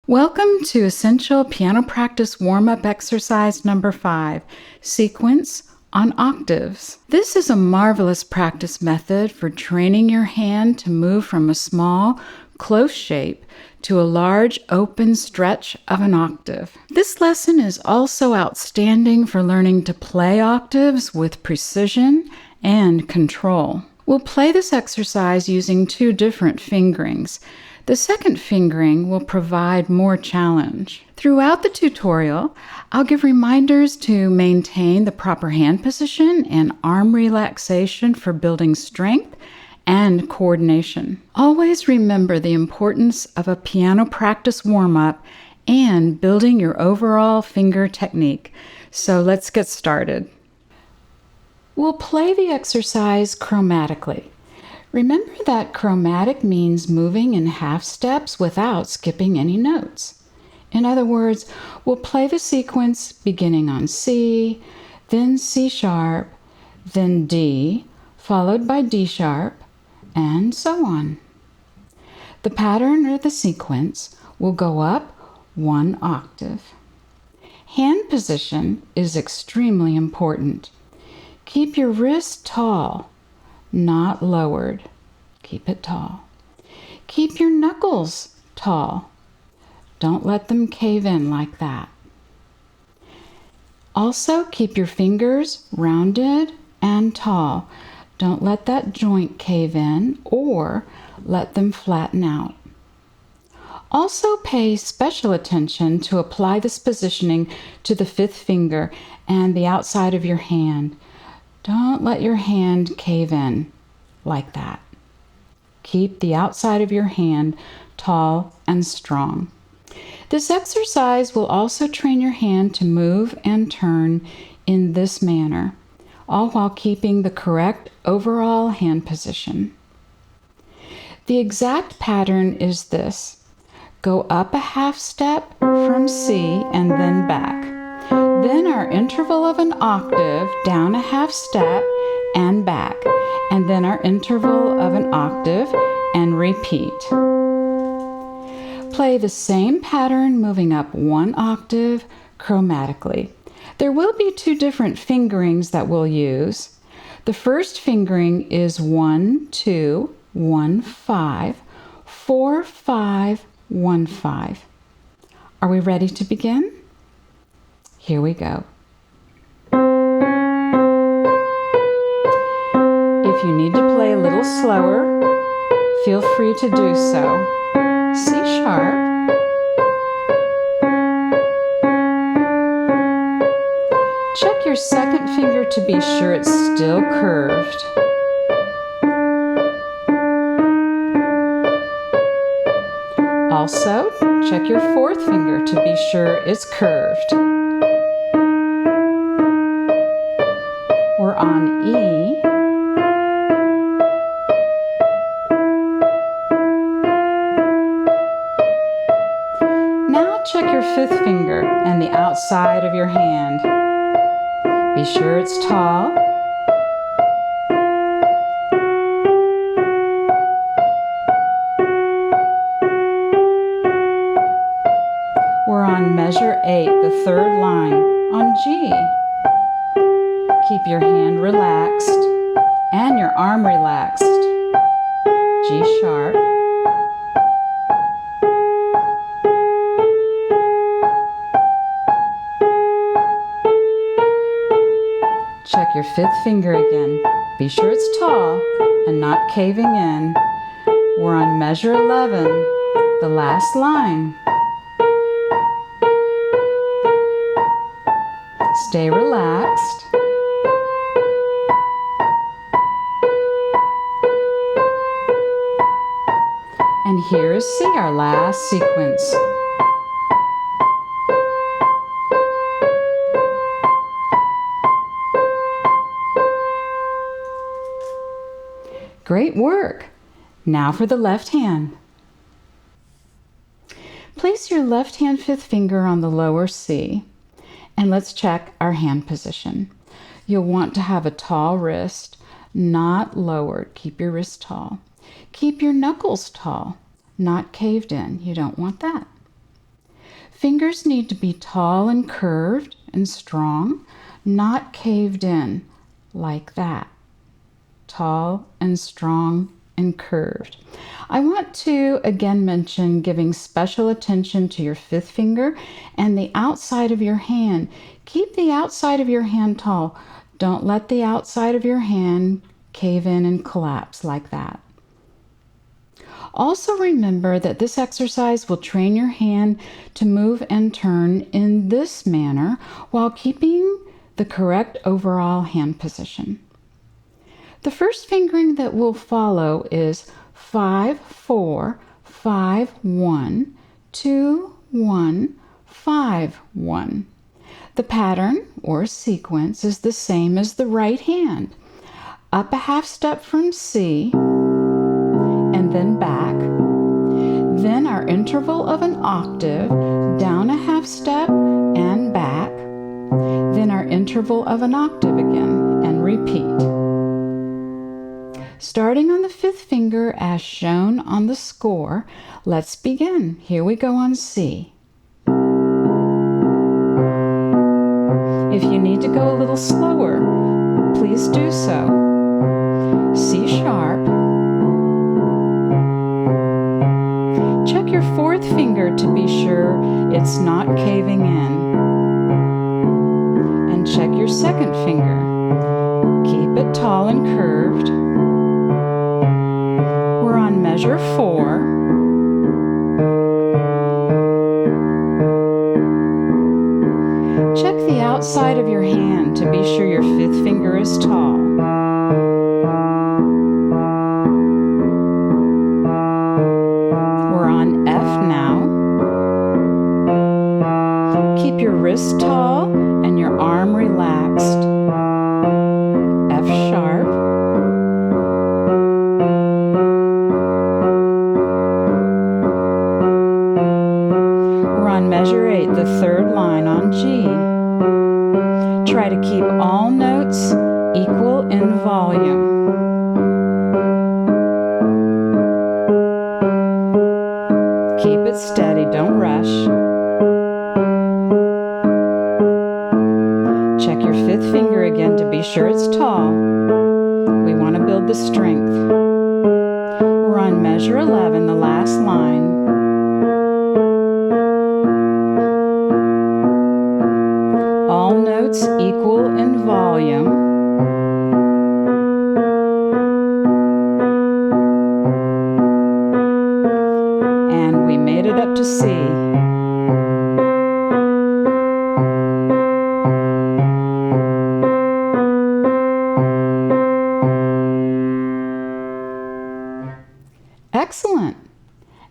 Welcome to Essential Piano Practice Warm-Up Exercise number 5, Sequence on Octaves. This is a marvelous practice method for training your hand to move from a small, close shape to a large, open stretch of an octave. This lesson is also outstanding for learning to play octaves with precision and control. We'll play this exercise using 2 different fingerings. The second fingering will provide more challenge. Throughout the tutorial, I'll give reminders to maintain the proper hand position and arm relaxation for building strength and coordination. Always remember the importance of a piano practice warm-up and building your overall finger technique. So let's get started. We'll play the exercise chromatically. Remember that chromatic means moving in half steps without skipping any notes. In other words, we'll play the sequence beginning on C, then C sharp, then D, followed by D sharp, and so on. The pattern or the sequence will go up 1 octave. Hand position is extremely important. Keep your wrist tall, not lowered. Keep it tall. Keep your knuckles tall. Don't let them cave in like that. Also, keep your fingers rounded and tall. Don't let that joint cave in or let them flatten out. Also, pay special attention to apply this positioning to the 5th finger and the outside of your hand. Don't let your hand cave in like that. Keep the outside of your hand tall and strong. This exercise will also train your hand to move and turn in this manner, all while keeping the correct overall hand position. The exact pattern is this. Go up a half step from C and then back. Then our interval of an octave, down a half step and back, and then our interval of an octave and repeat. Play the same pattern moving up 1 octave chromatically. There will be 2 different fingerings that we'll use. The first fingering is 1, 2, 1, 5, 4, 5, 1, 5. Are we ready to begin? Here we go. If you need to play a little slower, feel free to do so. C sharp, check your second finger to be sure it's still curved. Also, check your 4th finger to be sure it's curved. We're on E. Now check your 5th finger and the outside of your hand. Be sure it's tall. We're on measure 8, the 3rd line, on G. Keep your hand relaxed and your arm relaxed. G sharp. Check your 5th finger again. Be sure it's tall and not caving in. We're on measure 11, the last line. Stay relaxed. And here is C, our last sequence. Great work! Now for the left hand. Place your left hand 5th finger on the lower C, and let's check our hand position. You'll want to have a tall wrist, not lowered. Keep your wrist tall. Keep your knuckles tall, not caved in. You don't want that. Fingers need to be tall and curved and strong, not caved in like that. Tall and strong and curved. I want to again mention giving special attention to your fifth finger and the outside of your hand. Keep the outside of your hand tall. Don't let the outside of your hand cave in and collapse like that. Also remember that this exercise will train your hand to move and turn in this manner while keeping the correct overall hand position. The first fingering that will follow is 5, 4, 5, 1, 2, 1, 5, 1. The pattern or sequence is the same as the right hand. Up a half step from C and then back. Then our interval of an octave, down a half step and back. Then our interval of an octave again and repeat. Starting on the fifth finger as shown on the score, let's begin. Here we go on C. If you need to go a little slower, please do so. C sharp. Check your fourth finger to be sure it's not caving in. And check your second finger. Keep it tall and curved. We're on measure 4. Check the outside of your hand to be sure your fifth finger is tall. We're on F now. Keep your wrist tall and your arm relaxed. F sharp. We're on measure 8, the third line on G. Try to keep all notes equal in volume. Keep it steady, don't rush. Check your fifth finger again to be sure it's tall. We want to build the strength. We're on measure 11, the last line. All notes equal in volume. And we made it up to C. Excellent.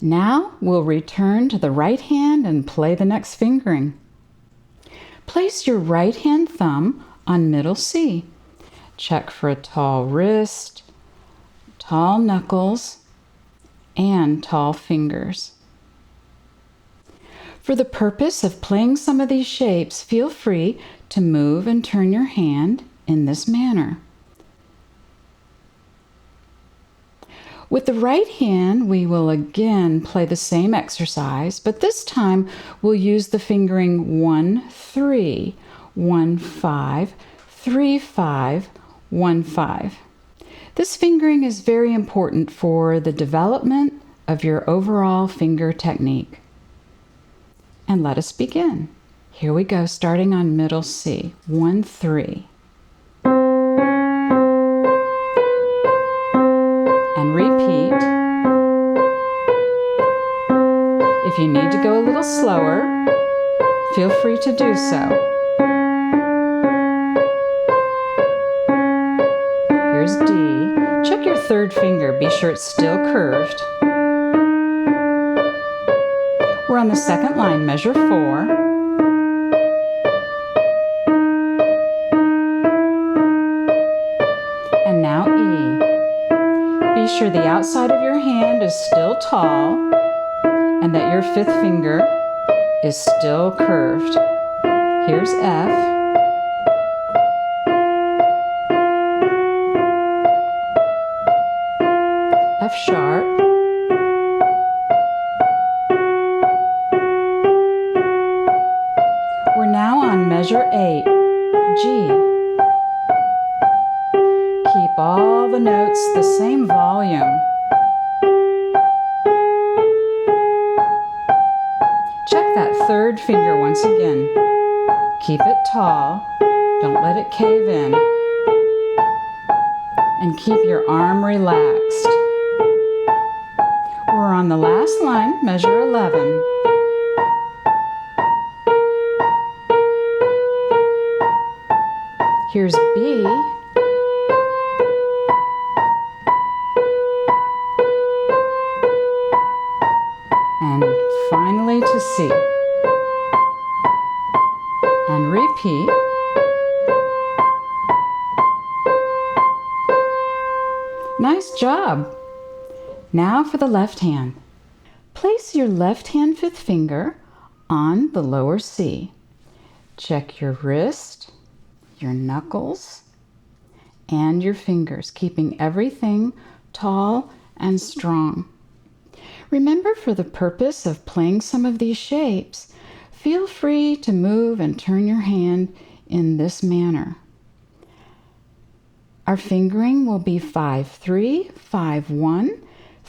Now we'll return to the right hand and play the next fingering. Place your right hand thumb on middle C. Check for a tall wrist, tall knuckles, and tall fingers. For the purpose of playing some of these shapes, feel free to move and turn your hand in this manner. With the right hand, we will again play the same exercise, but this time we'll use the fingering 1, 3, 1, 5, 3, 5, 1, 5. This fingering is very important for the development of your overall finger technique. And let us begin. Here we go, starting on middle C. 1, 3. And repeat. If you need to go a little slower, feel free to do so. Here's D. Check your third finger, be sure it's still curved. We're on the second line, measure 4. And now E. Be sure the outside of your hand is still tall and that your fifth finger is still curved. Here's F. F sharp. Measure 8, G. Keep all the notes the same volume. Check that third finger once again. Keep it tall. Don't let it cave in. And keep your arm relaxed. We're on the last line, measure 11. Here's B. And finally to C. And repeat. Nice job! Now for the left hand. Place your left hand fifth finger on the lower C. Check your wrist, your knuckles, and your fingers, keeping everything tall and strong. Remember, for the purpose of playing some of these shapes, feel free to move and turn your hand in this manner. Our fingering will be 5-3, 5-1,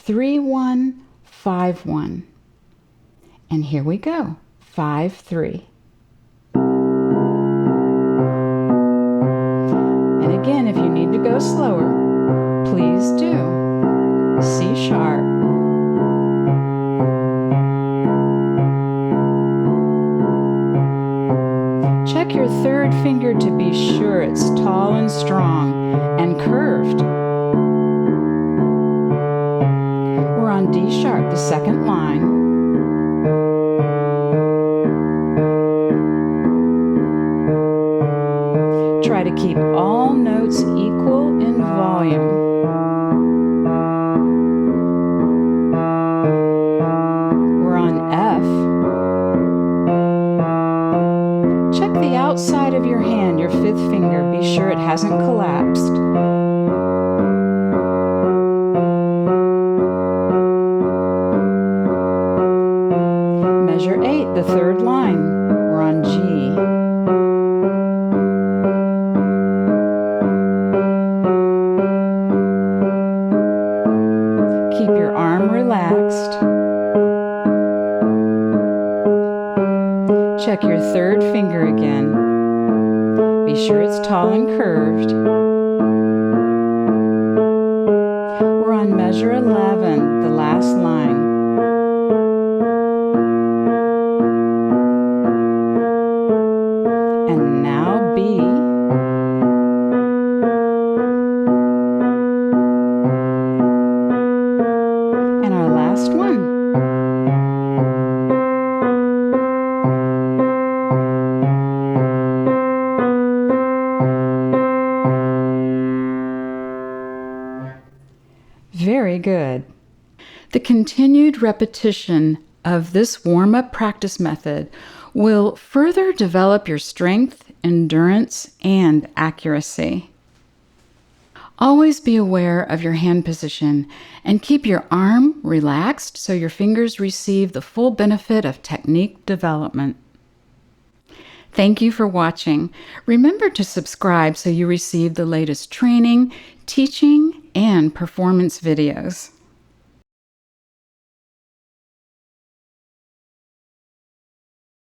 3-1, 5-1. And here we go, 5-3. And again, if you need to go slower, please do. C sharp. Check your third finger to be sure it's tall and strong and curved. We're on D sharp, the second line. Try to keep all notes equal in volume. We're on F. Check the outside of your hand, your fifth finger. Be sure it hasn't collapsed. Measure 8, the third line. We're on G. Keep your arm relaxed. Check your third finger again. Be sure it's tall and curved. We're on measure 11, the last line. And now B. And our last one. Very good. The continued repetition of this warm-up practice method will further develop your strength, endurance, and accuracy. Always be aware of your hand position and keep your arm relaxed so your fingers receive the full benefit of technique development. Thank you for watching. Remember to subscribe so you receive the latest training, teaching, and performance videos.